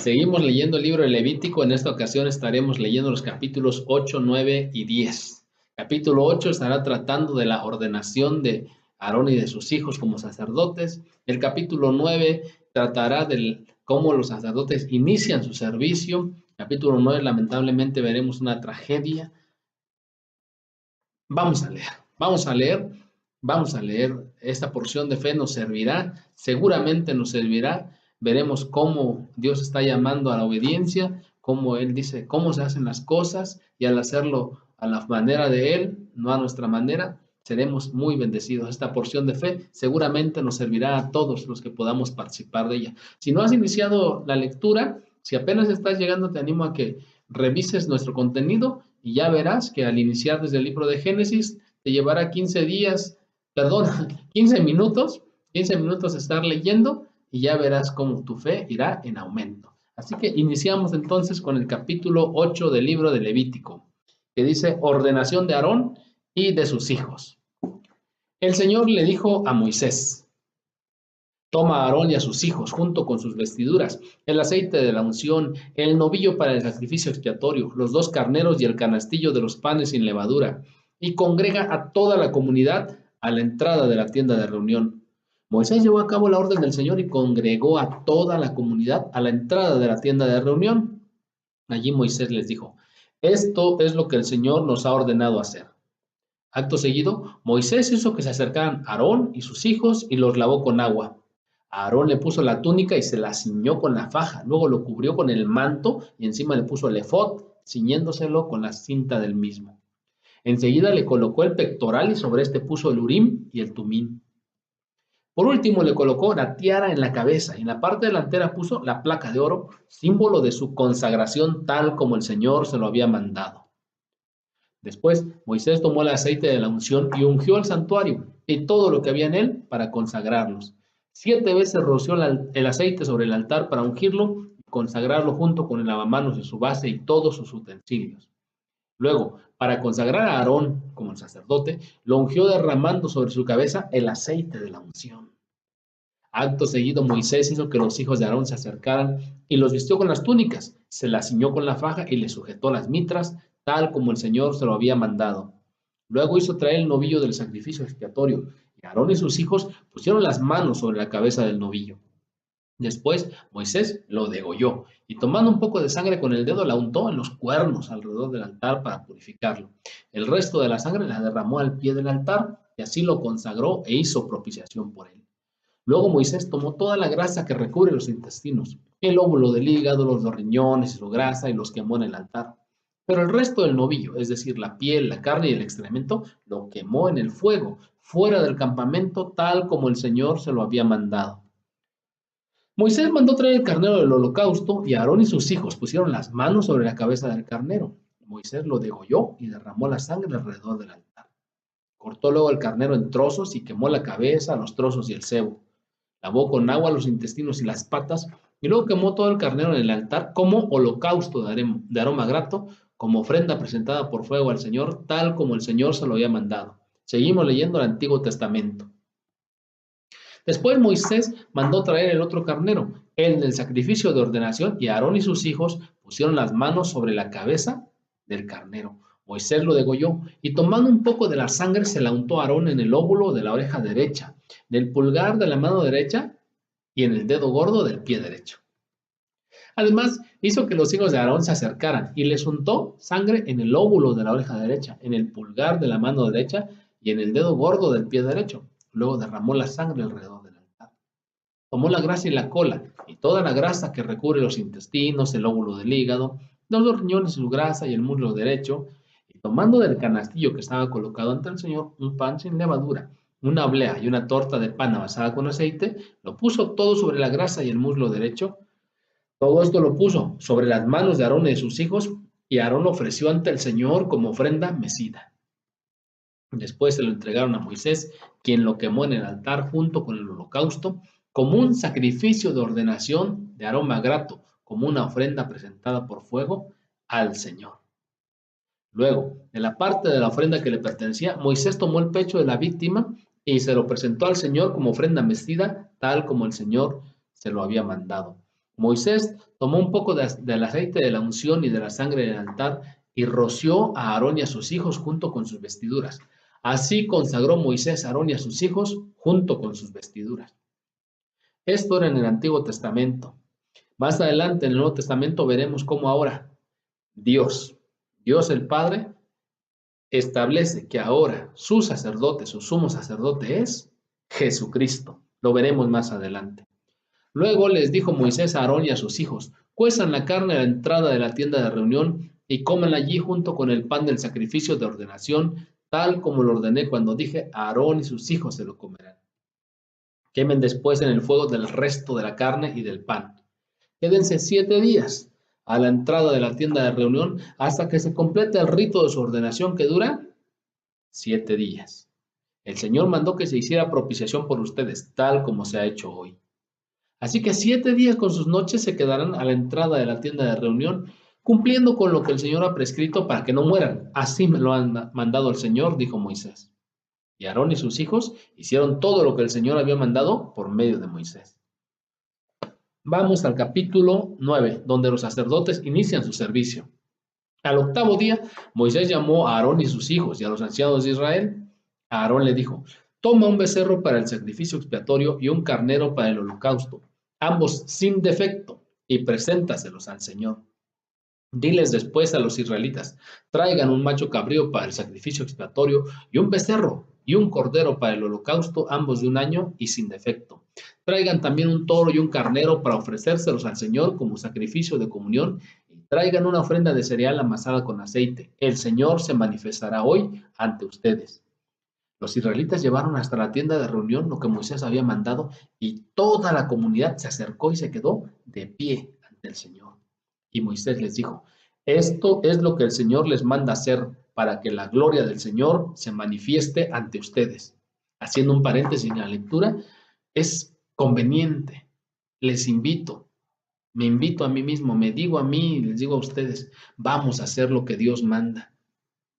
Seguimos leyendo el libro de Levítico. En esta ocasión estaremos leyendo los capítulos 8, 9 y 10. Capítulo 8 estará tratando de la ordenación de Aarón y de sus hijos como sacerdotes. El capítulo 9 tratará de cómo los sacerdotes inician su servicio. Capítulo 9, lamentablemente, veremos una tragedia. Vamos a leer. Esta porción de fe nos servirá, seguramente nos servirá. Veremos cómo Dios está llamando a la obediencia, cómo Él dice cómo se hacen las cosas, y al hacerlo a la manera de Él, no a nuestra manera, seremos muy bendecidos. Esta porción de fe seguramente nos servirá a todos los que podamos participar de ella. Si no has iniciado la lectura, si apenas estás llegando, te animo a que revises nuestro contenido y ya verás que al iniciar desde el libro de Génesis te llevará 15 minutos estar leyendo, y ya verás cómo tu fe irá en aumento. Así que iniciamos entonces con el capítulo 8 del libro de Levítico, que dice ordenación de Aarón y de sus hijos. El Señor le dijo a Moisés: toma a Aarón y a sus hijos, junto con sus vestiduras, el aceite de la unción, el novillo para el sacrificio expiatorio, los 2 carneros y el canastillo de los panes sin levadura, y congrega a toda la comunidad a la entrada de la tienda de reunión. Moisés llevó a cabo la orden del Señor y congregó a toda la comunidad a la entrada de la tienda de reunión. Allí Moisés les dijo: esto es lo que el Señor nos ha ordenado hacer. Acto seguido, Moisés hizo que se acercaran Aarón y sus hijos y los lavó con agua. A Aarón le puso la túnica y se la ciñó con la faja, luego lo cubrió con el manto y encima le puso el efod, ciñéndoselo con la cinta del mismo. Enseguida le colocó el pectoral y sobre este puso el urim y el tumín. Por último le colocó la tiara en la cabeza y en la parte delantera puso la placa de oro, símbolo de su consagración tal como el Señor se lo había mandado. Después Moisés tomó el aceite de la unción y ungió el santuario y todo lo que había en él para consagrarlos. 7 veces roció el aceite sobre el altar para ungirlo y consagrarlo junto con el lavamanos de su base y todos sus utensilios. Luego, para consagrar a Aarón como el sacerdote, lo ungió derramando sobre su cabeza el aceite de la unción. Acto seguido, Moisés hizo que los hijos de Aarón se acercaran y los vistió con las túnicas, se las ciñó con la faja y les sujetó las mitras, tal como el Señor se lo había mandado. Luego hizo traer el novillo del sacrificio expiatorio, y Aarón y sus hijos pusieron las manos sobre la cabeza del novillo. Después Moisés lo degolló, y tomando un poco de sangre con el dedo la untó en los cuernos alrededor del altar para purificarlo. El resto de la sangre la derramó al pie del altar, y así lo consagró e hizo propiciación por él. Luego Moisés tomó toda la grasa que recubre los intestinos, el lóbulo del hígado, los 2 riñones y su grasa, y los quemó en el altar. Pero el resto del novillo, es decir, la piel, la carne y el excremento, lo quemó en el fuego, fuera del campamento, tal como el Señor se lo había mandado. Moisés mandó traer el carnero del holocausto, y Aarón y sus hijos pusieron las manos sobre la cabeza del carnero. Moisés lo degolló y derramó la sangre alrededor del altar. Cortó luego el carnero en trozos y quemó la cabeza, los trozos y el sebo. Lavó con agua los intestinos y las patas, y luego quemó todo el carnero en el altar como holocausto de aroma grato, como ofrenda presentada por fuego al Señor, tal como el Señor se lo había mandado. Seguimos leyendo el Antiguo Testamento. Después Moisés mandó traer el otro carnero, el del sacrificio de ordenación, y Aarón y sus hijos pusieron las manos sobre la cabeza del carnero. Moisés lo degolló, y tomando un poco de la sangre se la untó a Aarón en el óvulo de la oreja derecha, del pulgar de la mano derecha y en el dedo gordo del pie derecho. Además, hizo que los hijos de Aarón se acercaran y les untó sangre en el óvulo de la oreja derecha, en el pulgar de la mano derecha y en el dedo gordo del pie derecho. Luego derramó la sangre alrededor del altar. Tomó la grasa y la cola y toda la grasa que recubre los intestinos, el óvulo del hígado, los 2 riñones y su grasa y el muslo derecho, y tomando del canastillo que estaba colocado ante el Señor un pan sin levadura, una oblea y una torta de pan amasada con aceite, lo puso todo sobre la grasa y el muslo derecho. Todo esto lo puso sobre las manos de Aarón y de sus hijos, y Aarón lo ofreció ante el Señor como ofrenda mecida. Después se lo entregaron a Moisés, quien lo quemó en el altar junto con el holocausto, como un sacrificio de ordenación de aroma grato, como una ofrenda presentada por fuego al Señor. Luego, de la parte de la ofrenda que le pertenecía, Moisés tomó el pecho de la víctima y se lo presentó al Señor como ofrenda mecida, tal como el Señor se lo había mandado. Moisés tomó un poco del aceite de la unción y de la sangre del altar y roció a Aarón y a sus hijos junto con sus vestiduras. Así consagró Moisés a Aarón y a sus hijos junto con sus vestiduras. Esto era en el Antiguo Testamento. Más adelante en el Nuevo Testamento veremos cómo ahora Dios el Padre, establece que ahora su sacerdote, su sumo sacerdote es Jesucristo. Lo veremos más adelante. Luego les dijo Moisés a Aarón y a sus hijos: cuezan la carne a la entrada de la tienda de reunión y coman allí junto con el pan del sacrificio de ordenación, tal como lo ordené cuando dije: Aarón y sus hijos se lo comerán. Quemen después en el fuego del resto de la carne y del pan. Quédense 7 días a la entrada de la tienda de reunión hasta que se complete el rito de su ordenación, que dura 7 días. El Señor mandó que se hiciera propiciación por ustedes, tal como se ha hecho hoy. Así que 7 días con sus noches se quedarán a la entrada de la tienda de reunión, cumpliendo con lo que el Señor ha prescrito para que no mueran. Así me lo han mandado el Señor, dijo Moisés. Y Aarón y sus hijos hicieron todo lo que el Señor había mandado por medio de Moisés. Vamos al capítulo 9, donde los sacerdotes inician su servicio. Al 8º día, Moisés llamó a Aarón y sus hijos y a los ancianos de Israel. A Aarón le dijo: toma un becerro para el sacrificio expiatorio y un carnero para el holocausto, ambos sin defecto, y preséntaselos al Señor. Diles después a los israelitas: traigan un macho cabrío para el sacrificio expiatorio y un becerro y un cordero para el holocausto, ambos de un año y sin defecto. Traigan también un toro y un carnero para ofrecérselos al Señor como sacrificio de comunión, y traigan una ofrenda de cereal amasada con aceite. El Señor se manifestará hoy ante ustedes. Los israelitas llevaron hasta la tienda de reunión lo que Moisés había mandado, y toda la comunidad se acercó y se quedó de pie ante el Señor. Y Moisés les dijo: esto es lo que el Señor les manda hacer para que la gloria del Señor se manifieste ante ustedes. Haciendo un paréntesis en la lectura, es conveniente, les invito, me invito a mí mismo, me digo a mí y les digo a ustedes: vamos a hacer lo que Dios manda.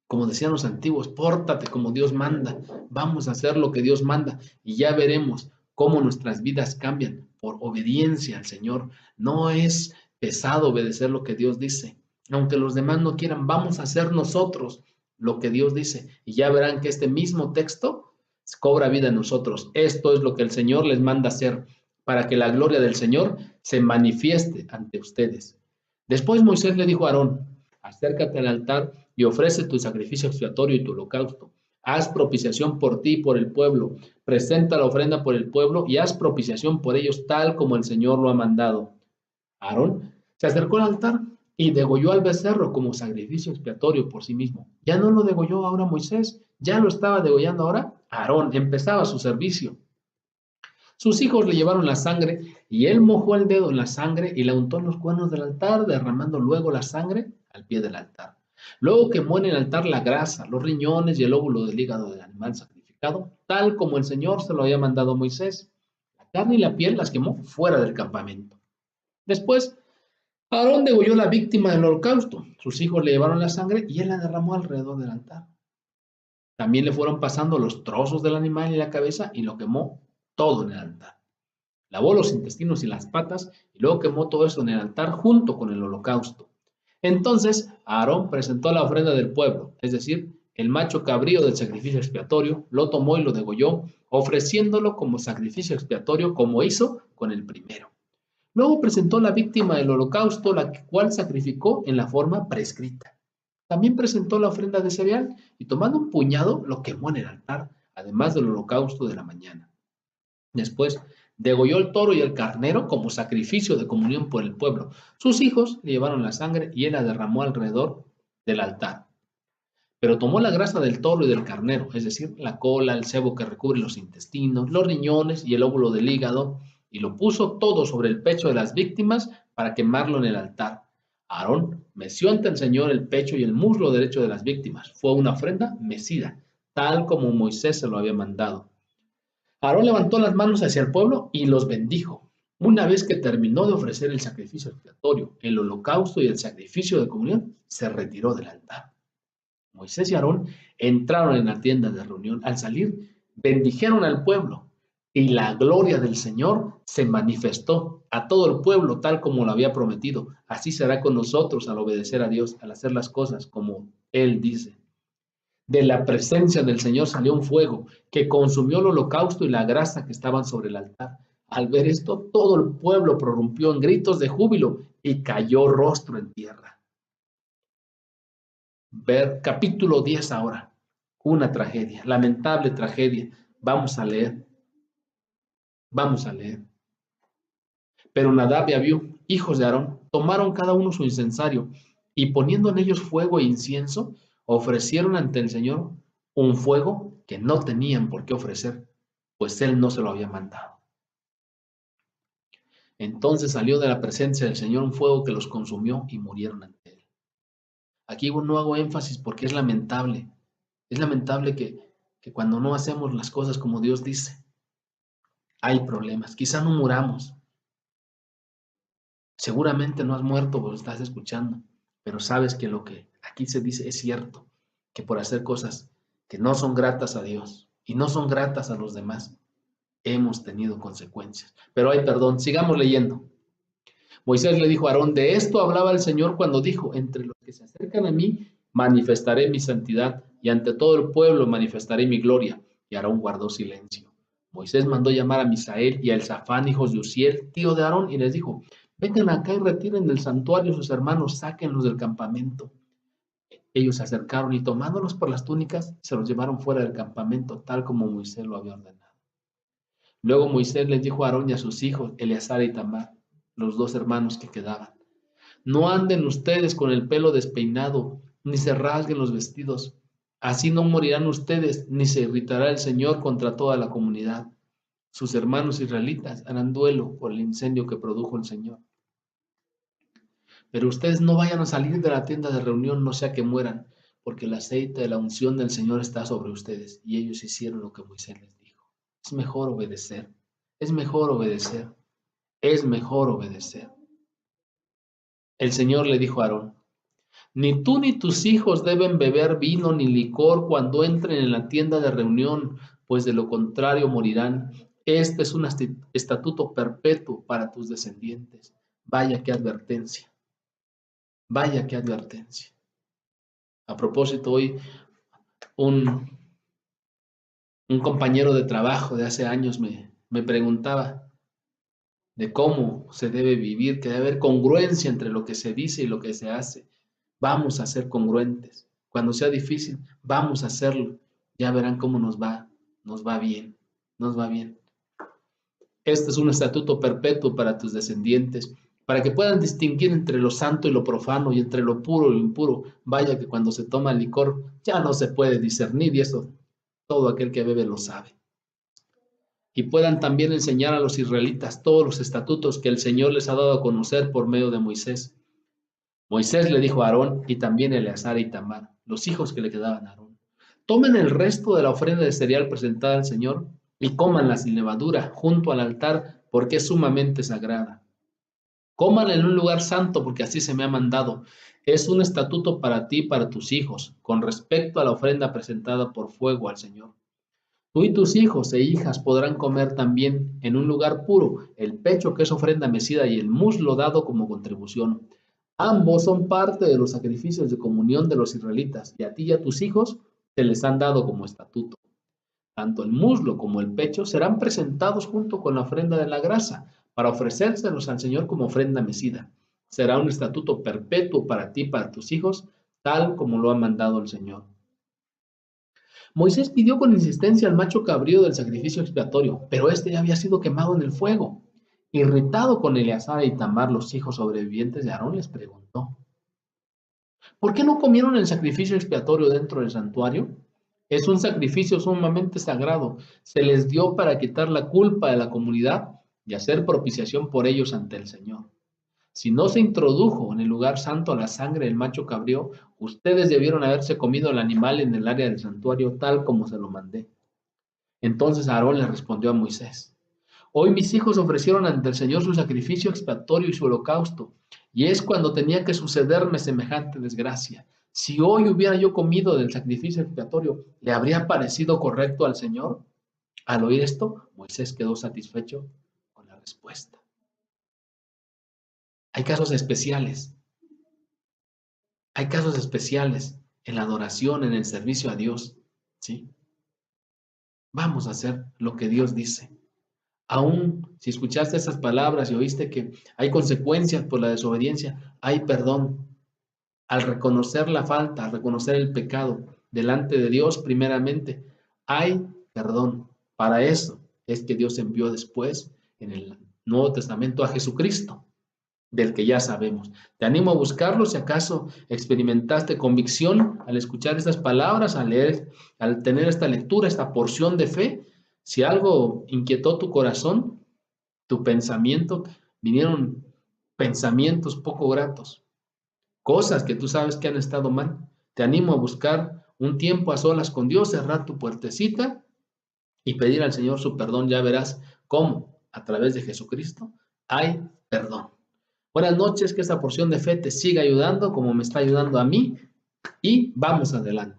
Como decían los antiguos, pórtate como Dios manda. Vamos a hacer lo que Dios manda y ya veremos cómo nuestras vidas cambian por obediencia al Señor. No es pesado obedecer lo que Dios dice. Aunque los demás no quieran, vamos a hacer nosotros lo que Dios dice. Y ya verán que este mismo texto cobra vida en nosotros. Esto es lo que el Señor les manda hacer para que la gloria del Señor se manifieste ante ustedes. Después Moisés le dijo a Aarón: acércate al altar y ofrece tu sacrificio expiatorio y tu holocausto. Haz propiciación por ti y por el pueblo. Presenta la ofrenda por el pueblo y haz propiciación por ellos, tal como el Señor lo ha mandado. Aarón se acercó al altar y degolló al becerro como sacrificio expiatorio por sí mismo. Ya no lo degolló ahora Moisés, ya lo estaba degollando ahora Aarón. Empezaba su servicio. Sus hijos le llevaron la sangre y él mojó el dedo en la sangre y la untó en los cuernos del altar, derramando luego la sangre al pie del altar. Luego quemó en el altar la grasa, los riñones y el óvulo del hígado del animal sacrificado, tal como el Señor se lo había mandado a Moisés. La carne y la piel las quemó fuera del campamento. Después, Aarón degolló la víctima del holocausto. Sus hijos le llevaron la sangre y él la derramó alrededor del altar. También le fueron pasando los trozos del animal y la cabeza y lo quemó todo en el altar. Lavó los intestinos y las patas y luego quemó todo eso en el altar junto con el holocausto. Entonces Aarón presentó la ofrenda del pueblo, es decir, el macho cabrío del sacrificio expiatorio, lo tomó y lo degolló, ofreciéndolo como sacrificio expiatorio, como hizo con el primero. Luego presentó la víctima del holocausto, la cual sacrificó en la forma prescrita. También presentó la ofrenda de cereal y, tomando un puñado, lo quemó en el altar, además del holocausto de la mañana. Después degolló el toro y el carnero como sacrificio de comunión por el pueblo. Sus hijos le llevaron la sangre y él la derramó alrededor del altar. Pero tomó la grasa del toro y del carnero, es decir, la cola, el sebo que recubre los intestinos, los riñones y el óvulo del hígado, y lo puso todo sobre el pecho de las víctimas para quemarlo en el altar. Aarón meció ante el Señor el pecho y el muslo derecho de las víctimas. Fue una ofrenda mecida, tal como Moisés se lo había mandado. Aarón levantó las manos hacia el pueblo y los bendijo. Una vez que terminó de ofrecer el sacrificio expiatorio, el holocausto y el sacrificio de comunión, se retiró del altar. Moisés y Aarón entraron en la tienda de reunión. Al salir, bendijeron al pueblo y la gloria del Señor se manifestó a todo el pueblo tal como lo había prometido. Así será con nosotros al obedecer a Dios, al hacer las cosas como Él dice. De la presencia del Señor salió un fuego que consumió el holocausto y la grasa que estaban sobre el altar. Al ver esto, todo el pueblo prorrumpió en gritos de júbilo y cayó rostro en tierra. Ver capítulo 10 ahora. Una tragedia, lamentable tragedia. Vamos a leer. Vamos a leer. Pero Nadab y Abiú, hijos de Aarón, tomaron cada uno su incensario y poniendo en ellos fuego e incienso, ofrecieron ante el Señor un fuego que no tenían por qué ofrecer, pues Él no se lo había mandado. Entonces salió de la presencia del Señor un fuego que los consumió y murieron ante Él. Aquí no hago énfasis porque es lamentable. Es lamentable que cuando no hacemos las cosas como Dios dice, hay problemas. Quizá no muramos. Seguramente no has muerto porque estás escuchando, pero sabes que lo que aquí se dice es cierto, que por hacer cosas que no son gratas a Dios y no son gratas a los demás, hemos tenido consecuencias. Pero hay perdón, sigamos leyendo. Moisés le dijo a Aarón, de esto hablaba el Señor cuando dijo, entre los que se acercan a mí, manifestaré mi santidad y ante todo el pueblo manifestaré mi gloria. Y Aarón guardó silencio. Moisés mandó llamar a Misael y a Elzafán, hijos de Uziel, tío de Aarón, y les dijo, vengan acá y retiren del santuario sus hermanos, sáquenlos del campamento. Ellos se acercaron y tomándolos por las túnicas, se los llevaron fuera del campamento, tal como Moisés lo había ordenado. Luego Moisés les dijo a Aarón y a sus hijos, Eleazar y Tamar, los dos hermanos que quedaban, no anden ustedes con el pelo despeinado, ni se rasguen los vestidos. Así no morirán ustedes, ni se irritará el Señor contra toda la comunidad. Sus hermanos israelitas harán duelo por el incendio que produjo el Señor. Pero ustedes no vayan a salir de la tienda de reunión, no sea que mueran, porque el aceite de la unción del Señor está sobre ustedes. Y ellos hicieron lo que Moisés les dijo. Es mejor obedecer, es mejor obedecer, es mejor obedecer. El Señor le dijo a Aarón, ni tú ni tus hijos deben beber vino ni licor cuando entren en la tienda de reunión, pues de lo contrario morirán. Este es un estatuto perpetuo para tus descendientes. Vaya qué advertencia. Vaya qué advertencia. A propósito, hoy un compañero de trabajo de hace años me preguntaba de cómo se debe vivir, que debe haber congruencia entre lo que se dice y lo que se hace. Vamos a ser congruentes. Cuando sea difícil, vamos a hacerlo. Ya verán cómo nos va bien, nos va bien. Este es un estatuto perpetuo para tus descendientes, para que puedan distinguir entre lo santo y lo profano y entre lo puro y lo impuro. Vaya que cuando se toma licor ya no se puede discernir y eso todo aquel que bebe lo sabe. Y puedan también enseñar a los israelitas todos los estatutos que el Señor les ha dado a conocer por medio de Moisés. Moisés le dijo a Aarón y también a Eleazar y Tamar, los hijos que le quedaban a Aarón, tomen el resto de la ofrenda de cereal presentada al Señor y cómanla sin levadura junto al altar porque es sumamente sagrada. Cómanla en un lugar santo porque así se me ha mandado. Es un estatuto para ti y para tus hijos con respecto a la ofrenda presentada por fuego al Señor. Tú y tus hijos e hijas podrán comer también en un lugar puro el pecho que es ofrenda mecida y el muslo dado como contribución. Ambos son parte de los sacrificios de comunión de los israelitas y a ti y a tus hijos te les han dado como estatuto. Tanto el muslo como el pecho serán presentados junto con la ofrenda de la grasa para ofrecérselos al Señor como ofrenda mecida. Será un estatuto perpetuo para ti y para tus hijos, tal como lo ha mandado el Señor. Moisés pidió con insistencia al macho cabrío del sacrificio expiatorio, pero este ya había sido quemado en el fuego. Irritado con Eleazar y Tamar, los hijos sobrevivientes de Aarón, les preguntó, ¿por qué no comieron el sacrificio expiatorio dentro del santuario? Es un sacrificio sumamente sagrado. Se les dio para quitar la culpa de la comunidad y hacer propiciación por ellos ante el Señor. Si no se introdujo en el lugar santo la sangre del macho cabrío, ustedes debieron haberse comido el animal en el área del santuario tal como se lo mandé. Entonces Aarón le respondió a Moisés, hoy mis hijos ofrecieron ante el Señor su sacrificio expiatorio y su holocausto, y es cuando tenía que sucederme semejante desgracia. Si hoy hubiera yo comido del sacrificio expiatorio, ¿le habría parecido correcto al Señor? Al oír esto, Moisés quedó satisfecho con la respuesta. Hay casos especiales. Hay casos especiales en la adoración, en el servicio a Dios. ¿Sí? Vamos a hacer lo que Dios dice. Aún si escuchaste esas palabras y oíste que hay consecuencias por la desobediencia, hay perdón. Al reconocer la falta, al reconocer el pecado delante de Dios primeramente, hay perdón. Para eso es que Dios envió después en el Nuevo Testamento a Jesucristo, del que ya sabemos. Te animo a buscarlo si acaso experimentaste convicción al escuchar estas palabras, al leer, al tener esta lectura, esta porción de fe. Si algo inquietó tu corazón, tu pensamiento, vinieron pensamientos poco gratos, cosas que tú sabes que han estado mal. Te animo a buscar un tiempo a solas con Dios, cerrar tu puertecita y pedir al Señor su perdón. Ya verás cómo a través de Jesucristo hay perdón. Buenas noches, que esta porción de fe te siga ayudando como me está ayudando a mí y vamos adelante.